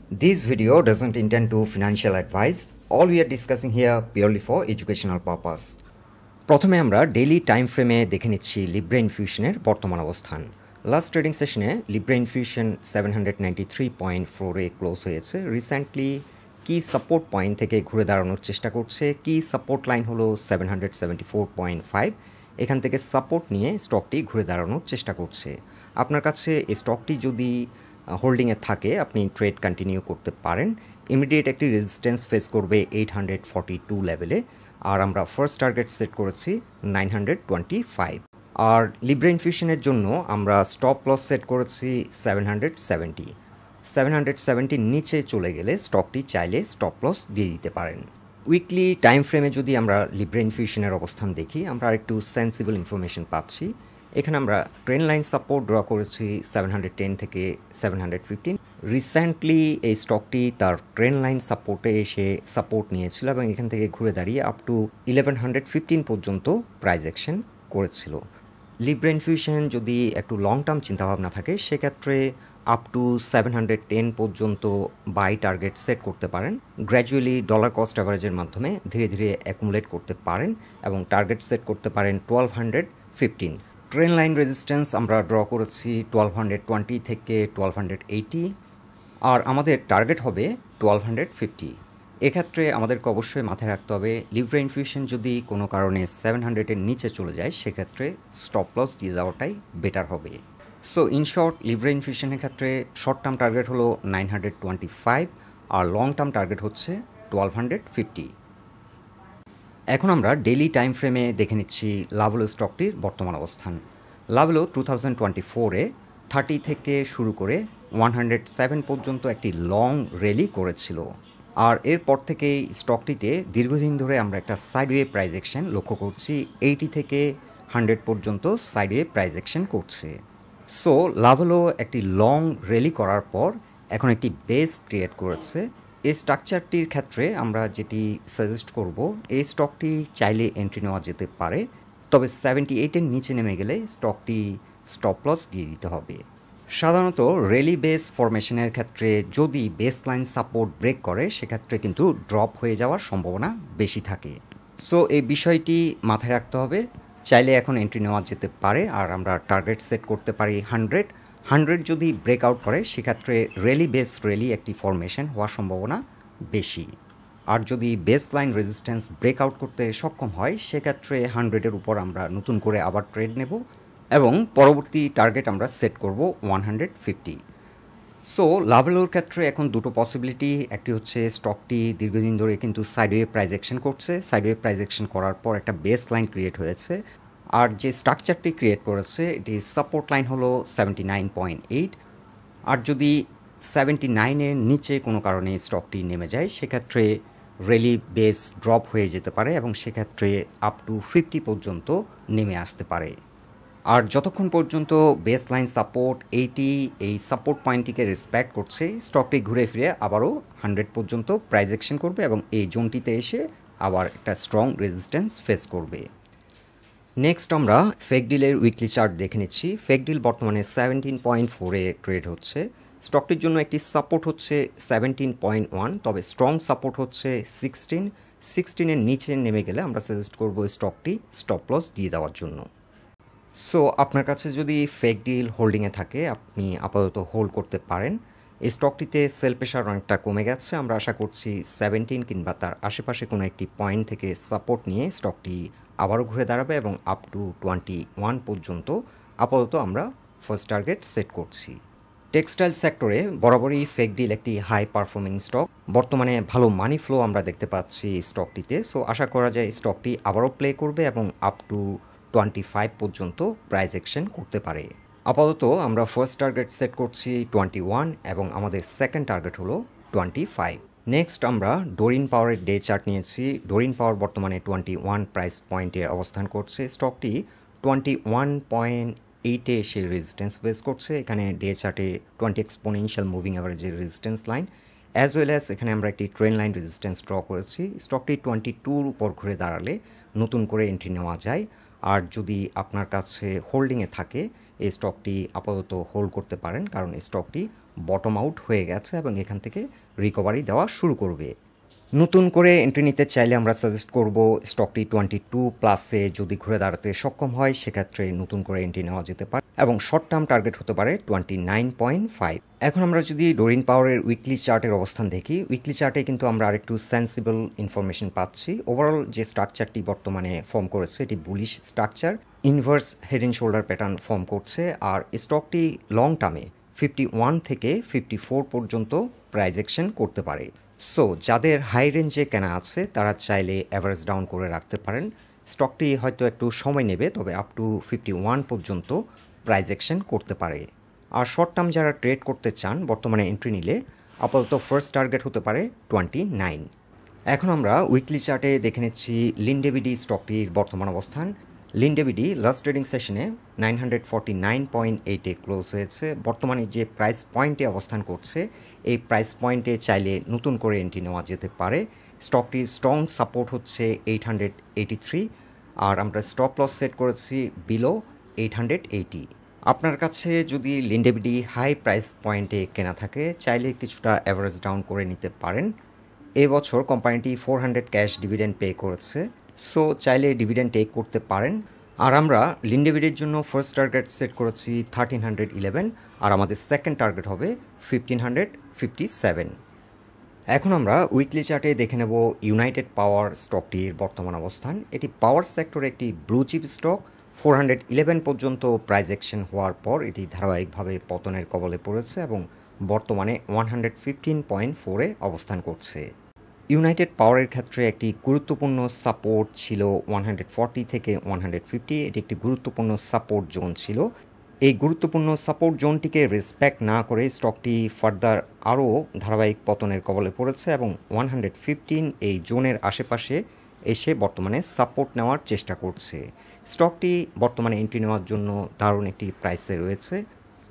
This video doesn't intend to financial advice. All we are discussing here purely for educational purpose. প্রথমে আমরা daily time ফ্রেমে দেখে নিচ্ছি Libra ইনফিউশনের বর্তমান অবস্থান। লাস্ট ট্রেডিং সেশনে লিব্রা ইনফিউশন 793.4 এ ক্লোজ হয়েছে। রিসেন্টলি কি সাপোর্ট পয়েন্ট থেকে ঘুরে দাঁড়ানোর চেষ্টা করছে। কি সাপোর্ট লাইন হলো 774.5। এখান থেকে সাপোর্ট নিয়ে স্টকটি ঘুরে দাঁড়ানোর চেষ্টা করছে। আপনার কাছে এই স্টকটি যদি হোল্ডিংয়ে থাকে আপনি ট্রেড কন্টিনিউ করতে পারেন। ইমিডিয়েট একটি রেজিস্ট্যান্স ফেস করবে 842 লেভেলে, আর আমরা ফার্স্ট টার্গেট সেট করেছি 925। আর লিব্রা ইনফিউশনের জন্য আমরা স্টপ লস সেট করেছি 770 নিচে চলে গেলে স্টকটি চাইলে স্টপ লস দিয়ে দিতে পারেন। উইকলি টাইম ফ্রেমে যদি আমরা লিব্রা ইনফিউশনের অবস্থান দেখি আমরা আরেকটু সেন্সিবল ইনফরমেশন পাচ্ছি। এখানে আমরা ট্রেন্ড লাইন সাপোর্ট ড্র করেছি 710 থেকে 715। রিসেন্টলি এই স্টকটি তার ট্রেন্ড লাইন সাপোর্টে এসে সাপোর্ট নিয়েছিল এবং এখান থেকে ঘুরে দাঁড়িয়ে আপ টু 1115 পর্যন্ত প্রাইস অ্যাকশন করেছিল। লিব্রা ইনফিউশন যদি একটু লং টার্ম চিন্তাভাবনা থাকে সেক্ষেত্রে আপ টু 710 পর্যন্ত বাই টার্গেট সেট করতে পারেন। গ্র্যাজুয়ালি ডলার কস্ট অ্যাভারেজের মাধ্যমে ধীরে ধীরে অ্যাকুমুলেট করতে পারেন এবং টার্গেট সেট করতে পারেন 1215। ট্রেন্ড লাইন রেজিস্ট্যান্স আমরা ড্র করেছি 1220 থেকে 1280, আর আমাদের টার্গেট হবে 1250। এক্ষেত্রে আমাদেরকে অবশ্যই মাথায় রাখতে হবে লিব্রা ইনফিউশন যদি কোনো কারণে 700-এর নিচে চলে যায় সেক্ষেত্রে স্টপ লস দিয়ে দেওয়াটাই বেটার হবে। সো ইন শর্ট, লিব্রা ইনফিউশনের ক্ষেত্রে শর্ট টার্ম টার্গেট হলো 925 আর লং টার্ম টার্গেট হচ্ছে 1250। এখন আমরা ডেইলি টাইম ফ্রেমে দেখে নিচ্ছি লাভেলো স্টকটির বর্তমান অবস্থান। লাভেলো 2024-এ 30 থেকে শুরু করে 107 পর্যন্ত একটি লং র্যালি করেছিল, আর এরপর থেকেই স্টকটিতে দীর্ঘদিন ধরে আমরা একটা সাইডওয়ে প্রাইস অ্যাকশন লক্ষ্য করছি। 80 থেকে 100 পর্যন্ত সাইডওয়ে প্রাইস অ্যাকশন করছে। সো লাভেলো একটি লং র্যালি করার পর এখন একটি বেস ক্রিয়েট করেছে। এই স্ট্রাকচারটির ক্ষেত্রে আমরা যেটি সাজেস্ট করব, এই স্টকটি চাইলে এন্ট্রি নেওয়া যেতে পারে, তবে 78-এর নিচে নেমে গেলে স্টকটি স্টপ লস দিয়ে দিতে হবে। সাধারণত র্যালি বেস ফরমেশনের ক্ষেত্রে যদি বেস লাইন সাপোর্ট ব্রেক করে সেক্ষেত্রে কিন্তু ড্রপ হয়ে যাওয়ার সম্ভাবনা বেশি থাকে। সো এই বিষয়টি মাথায় রাখতে হবে। চাইলে এখন এন্ট্রি নেওয়া যেতে পারে, আর আমরা টার্গেট সেট করতে পারি 100 যদি ব্রেকআউট করে সেক্ষেত্রে র্যালি একটি ফরমেশন হওয়ার সম্ভাবনা বেশি। আর যদি বেস লাইন রেজিস্ট্যান্স ব্রেকআউট করতে সক্ষম হয় সেক্ষেত্রে 100-এর উপর আমরা নতুন করে আবার ট্রেড নেব এবং পরবর্তী টার্গেট আমরা সেট করব 150। সো লাভেলোর ক্ষেত্রে এখন দুটো পসিবিলিটি। একটি হচ্ছে স্টকটি দীর্ঘদিন ধরে কিন্তু সাইডওয়ে প্রাইস অ্যাকশন করছে, সাইডওয়ে প্রাইস অ্যাকশন করার পর একটা বেস লাইন ক্রিয়েট হয়েছে, আর যে স্ট্রাকচারটি ক্রিয়েট করেছে এটি সাপোর্ট লাইন হলো 79.8। আর যদি 79-এর নিচে কোনো কারণে স্টকটি নেমে যায় সেক্ষেত্রে র্যালি বেস ড্রপ হয়ে যেতে পারে এবং সেক্ষেত্রে আপ টু 50 পর্যন্ত নেমে আসতে পারে। আর যতক্ষণ পর্যন্ত বেস লাইন সাপোর্ট 80 এই সাপোর্ট পয়েন্টটিকে রেসপেক্ট করছে স্টকটি ঘুরে ফিরে আবারও 100 পর্যন্ত প্রাইস অ্যাকশন করবে এবং এই জোনটিতে এসে আবার একটা স্ট্রং রেজিস্ট্যান্স ফেস করবে। নেক্সট আমরা ফেকডিলের উইকলি চার্ট দেখে নিচ্ছি। ফেকডিল বর্তমানে 17.4-এ ট্রেড হচ্ছে। স্টকটির জন্য একটি সাপোর্ট হচ্ছে 17.1, তবে স্ট্রং সাপোর্ট হচ্ছে 16-এর নিচে নেমে গেলে আমরা সাজেস্ট করব স্টকটি স্টপ লস দিয়ে দেওয়ার জন্য। সো আপনার কাছে যদি ফেকডিল হোল্ডিংয়ে থাকে আপনি আপাতত হোল্ড করতে পারেন। এই স্টকটিতে সেল প্রেশার অনেকটা কমে গেছে। আমরা আশা করছি 17 কিংবা তার আশেপাশে কোনো একটি পয়েন্ট থেকে সাপোর্ট নিয়ে স্টকটি আবারও ঘুরে দাঁড়াবে এবং আপ টু 21 পর্যন্ত আপাতত আমরা ফার্স্ট টার্গেট সেট করছি। টেক্সটাইল সেক্টরে বরাবরই ফেকডিল একটি হাই পারফর্মিং স্টক। বর্তমানে ভালো মানি ফ্লো আমরা দেখতে পাচ্ছি স্টকটিতে। সো আশা করা যায় স্টকটি আবারও প্লে করবে এবং আপ টু 25 পর্যন্ত প্রাইস অ্যাকশন করতে পারে। আপাতত আমরা ফার্স্ট টার্গেট সেট করছি 21 এবং আমাদের সেকেন্ড টার্গেট হলো 25। নেক্সট আমরা ডোরিন পাওয়ারের ডে চার্ট নিয়েছি। ডোরিন পাওয়ার বর্তমানে 21 প্রাইস পয়েন্টে অবস্থান করছে। স্টকটি 21.8-এ এসে রেজিস্ট্যান্স ফেস করছে। এখানে ডে চার্টে 20 এক্সপোনেনশিয়াল মুভিং অ্যাভারেজের resistance line as well as এখানে আমরা একটি ট্রেন্ড লাইন রেজিস্ট্যান্স ড্র করেছি। স্টকটি 22-র উপর ঘুরে দাঁড়ালে নতুন করে এন্ট্রি নেওয়া যায়। আর যদি আপনার কাছে হোল্ডিংয়ে থাকে এই স্টকটি আপাতত হোল্ড করতে পারেন, কারণ এই স্টকটি বটম আউট হয়ে গেছে এবং এখান থেকে রিকভারি দেওয়া শুরু করবে। নতুন করে এন্ট্রি নিতে চাইলে আমরা সাজেস্ট করব স্টকটি 22+ যদি ঘুরে দাঁড়াতে সক্ষম হয় সেক্ষেত্রে নতুন করে এন্ট্রি নেওয়া যেতে পারে এবং শর্ট টার্ম টার্গেট হতে পারে 29.5। এখন আমরা যদি ডোরিন পাওয়ারের উইকলি চার্টের অবস্থান দেখি, উইকলি চার্টে কিন্তু আমরা আরেকটু সেন্সিবল ইনফরমেশন পাচ্ছি। ওভারঅল যে স্ট্রাকচারটি বর্তমানে ফর্ম করেছে এটি bullish structure, inverse head and shoulder pattern form করছে আর স্টকটি লং টার্মে 51 থেকে 54 পর্যন্ত প্রাইস অ্যাকশন করতে পারে। সো যাদের হাই রেঞ্জে কেনা আছে তারা চাইলে অ্যাভারেজ ডাউন করে রাখতে পারেন। স্টকটি হয়তো একটু সময় নেবে, তবে আপ টু 51 পর্যন্ত প্রাইস অ্যাকশন করতে পারে। আর শর্ট টার্ম যারা ট্রেড করতে চান বর্তমানে এন্ট্রি নিলে আপাতত ফার্স্ট টার্গেট হতে পারে 29। এখন আমরা উইকলি চার্টে দেখে নিচ্ছি লিন্ডেভিডি স্টকটির বর্তমান অবস্থান। লিন্ডেভিডি লাস্ট ট্রেডিং সেশনে 949.8-এ ক্লোজ হয়েছে। বর্তমানে যে প্রাইস পয়েন্টে অবস্থান করছে এই প্রাইস পয়েন্টে চাইলে নতুন করে এন্ট্রি নেওয়া যেতে পারে। স্টকটির স্ট্রং সাপোর্ট হচ্ছে 883 আর আমরা স্টপ লস সেট করেছি বিলো 880। আপনার কাছে যদি লিন্ডেভিডি হাই প্রাইস পয়েন্টে কেনা থাকে চাইলে কিছুটা অ্যাভারেজ ডাউন করে নিতে পারেন। এবছর কোম্পানিটি 400 ক্যাশ ডিভিডেন্ড পে করেছে, সো চাইলে ডিভিডেন্ড টেক করতে পারেন। আর আমরা লিন্ডেভিডির জন্য ফার্স্ট টার্গেট সেট করেছি 1311 আর আমাদের সেকেন্ড টার্গেট হবে 1557। এখন আমরা উইকলি চার্টে দেখে নেব ইউনাইটেড পাওয়ার স্টকটির বর্তমান অবস্থান। এটি পাওয়ার সেক্টরে একটি ব্লু চিপ স্টক। 411 পর্যন্ত প্রাইস অ্যাকশন হওয়ার পর এটি ধারাবাহিকভাবে পতনের কবলে পড়েছে এবং বর্তমানে 115.4-এ অবস্থান করছে। ইউনাইটেড পাওয়ারের ক্ষেত্রে একটি গুরুত্বপূর্ণ সাপোর্ট ছিল 140 থেকে 150। এটি একটি গুরুত্বপূর্ণ সাপোর্ট জোন ছিল। এই গুরুত্বপূর্ণ সাপোর্ট জোনটিকে রেসপেক্ট না করে স্টকটি ফার্দার আরও ধারাবাহিক পতনের কবলে পড়েছে এবং 115 এই জোনের আশেপাশে এসে বর্তমানে সাপোর্ট নেওয়ার চেষ্টা করছে। স্টকটি বর্তমানে এন্ট্রি নেওয়ার জন্য দারুণ একটি প্রাইসে রয়েছে।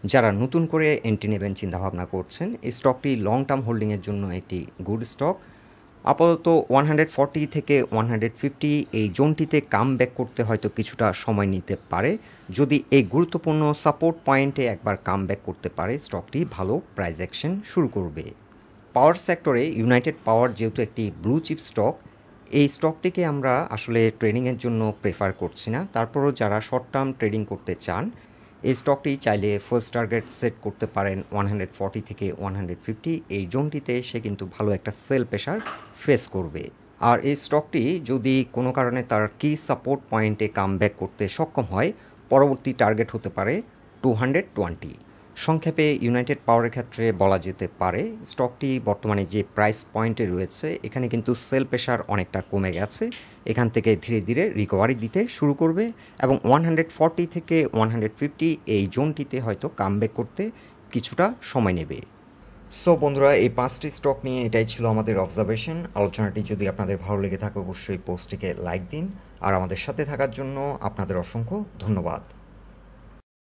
যারা নতুন করে এন্ট্রি নেবেন চিন্তাভাবনা করছেন, এই স্টকটি লং টার্ম হোল্ডিংয়ের জন্য একটি গুড স্টক। আপাতত 140 থেকে 150 এই জোনটিতে কাম ব্যাক করতে হয়তো কিছুটা সময় নিতে পারে। যদি এই গুরুত্বপূর্ণ সাপোর্ট পয়েন্টে একবার কাম ব্যাক করতে পারে স্টকটি ভালো প্রাইস অ্যাকশন শুরু করবে। পাওয়ার সেক্টরে ইউনাইটেড পাওয়ার যেহেতু একটি ব্লু চিপ স্টক, এই স্টকটিকে আমরা আসলে ট্রেডিংয়ের জন্য প্রেফার করছি না। তারপরও যারা শর্ট টার্ম ট্রেডিং করতে চান এই স্টকটি চাইলে ফার্স্ট টার্গেট সেট করতে পারেন 140 থেকে 150। এই জোনটিতে সে কিন্তু ভালো একটা সেল প্রেশার ফেস করবে। আর এই স্টকটি যদি কোনো কারণে তার কি সাপোর্ট পয়েন্টে কাম ব্যাক করতে সক্ষম হয় পরবর্তী টার্গেট হতে পারে 220। সংক্ষেপে ইউনাইটেড পাওয়ারের ক্ষেত্রে বলা যেতে পারে স্টকটি বর্তমানে যে প্রাইস পয়েন্টে রয়েছে এখানে কিন্তু সেল প্রেশার অনেকটা কমে গেছে। এখান থেকে ধীরে ধীরে রিকভারি দিতে শুরু করবে এবং 140 থেকে 150 এই জোনটিতে হয়তো কামব্যাক করতে কিছুটা সময় নেবে। সো বন্ধুরা, এই 5টি স্টক নিয়ে এটাই ছিল আমাদের অবজারভেশন। আলোচনাটি যদি আপনাদের ভালো লেগে থাকে অবশ্যই পোস্টটিকে লাইক দিন আর আমাদের সাথে থাকার জন্য আপনাদের অসংখ্য ধন্যবাদ।